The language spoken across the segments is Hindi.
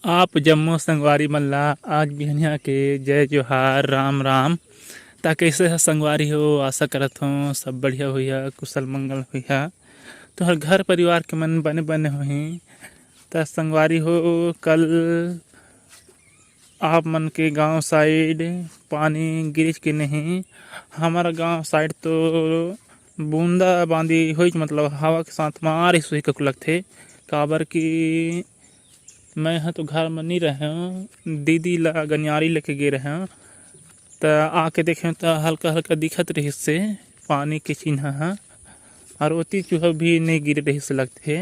आप जम्मो संगवारी मल्ला आज बिहनिया के जय जोहार राम राम। ता कैसे है संगवारी हो, आशा करत हो सब बढ़िया होइहा, कुशल मंगल होइहा। तो हर घर परिवार के मन बने बने होही। ता संगवारी हो, कल आप मन के गांव साइड पानी गिरिज के नहीं। हमारा गांव साइड तो बूंदा बांदी हुई, मतलब हवा के साथ मार सुई कक लगथे। काबर की मैं हाँ तो घर में नहीं रहे हूँ, दीदी ला गनियारी लेके गे रहे हूँ। तो आके देखे तो हल्का हल्का दिखत रही से पानी के चिन्ह है, और ओती चूहा भी नहीं गिर रही से लगते।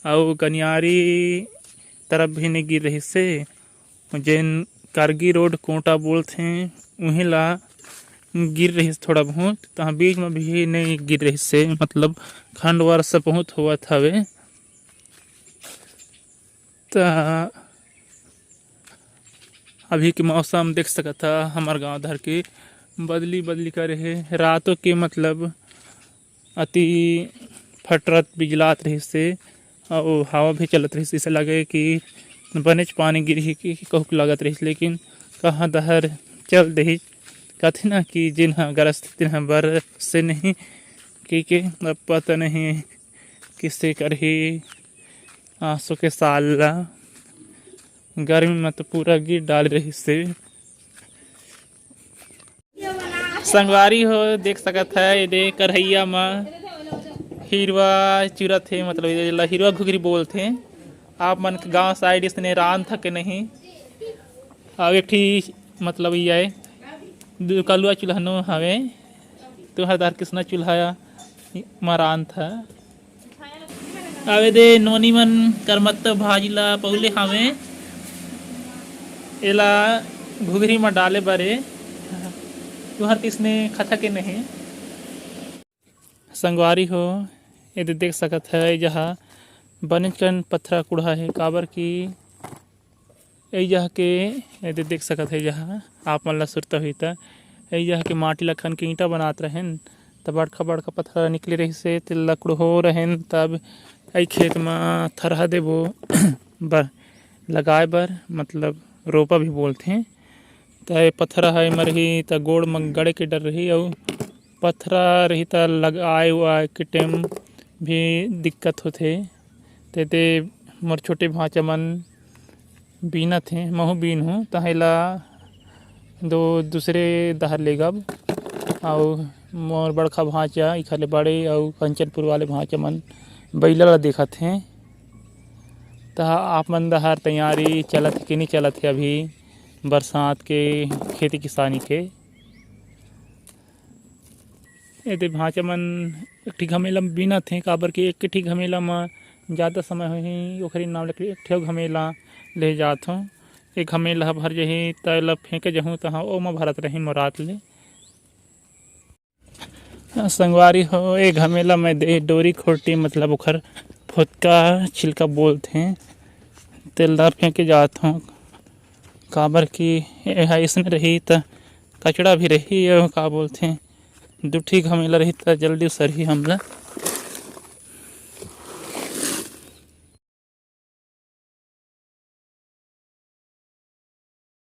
और गनियारी तरफ भी नहीं गिर रही से, जेन कारगी रोड कोटा बोलते वहीं ला गिर रही थोड़ा बहुत। तो बीच में भी नहीं गिर रही से, मतलब खंड वर्ष बहुत हुआ हवे। तो अभी के मौसम देख सकता हमार गांव धर के बदली बदली करे है। रातों के मतलब अति फटरत बिजलात रही से, और हवा भी चलत रही से लगे कि बनेच पानी गिरी की कहूँ लागत रही। लेकिन कहाँ दहर चल दही कथे ना कि जिन्हा ग्रस्त तिन्हा बर से नहीं कि अब पता नहीं किससे करही। आंसू के साल ला गर्मी में तो पूरा गिर डाल रही से। संगवारी हो देख सकत है, ये करहैया में हिरवा चुरत है, मतलब हिरवा घुघरी बोलते। आप मन के गांव साइड इसने रान थके नहीं। अब एक ठी मतलब ये कलुआ चूल्हा हवे, तो हर दार किसना चूल्हा मरान था। अवे दे नोनी मन करमत्ता भाजी ला पौले हवे, एला घुघरी में डाले बरे तुहर किसने खथा के नहीं। संगवारी हो ये देख सकत है, जहाँ बनेचकन पत्थर कुड़ा है। काबर की जहाँ के ये देख सकत है, जहाँ आप मन ला सुरता हुई था जहाँ के माटी लखन के ईंटा बनात रहें, तब बड़का बड़का पत्थर निकले रही से तिल लकड़ हो रहें। तब आई खेत में थरहा देबो बर लगाए बर, मतलब रोपा भी बोलते हैं। तो पत्थर है मरही तो गोड़ में गड़े के डर रही, और पत्थर रही तो लगाए हुआ के टाइम भी दिक्कत होते। ते मोर छोटे भाचा मन बीना थे, महू बीन हूँ तहेला दूसरे दहर ले गब। और मोर बड़का भाचा इखले बड़े और कंचनपुर वाले भाचा मन बैला ला देखत हैं। तो आप मन दहर तैयारी चलत कि नहीं चलत है अभी बरसात के खेती किसानी के। ये भाचा मन एक ठी घमेला में बीना थे, काबर के एक ठी घमेला में ज़्यादा समय होही ओखरी नाम लकड़ी एक ठे घमेला ले जात हूँ। एक घमेला भर जही तला फेंके जहूँ तहाँ ओ में भरत रही मोरात ले। संगवारी हो एक घमेला में दे डोरी खोटी, मतलब उखर फुटका छिलका बोलते हैं, तेलदार फेंके जात हूँ। काबर की ऐसा रही तो कचड़ा भी रही, का बोलते हैं दूठी घमेला रही तो जल्दी सरही हमला।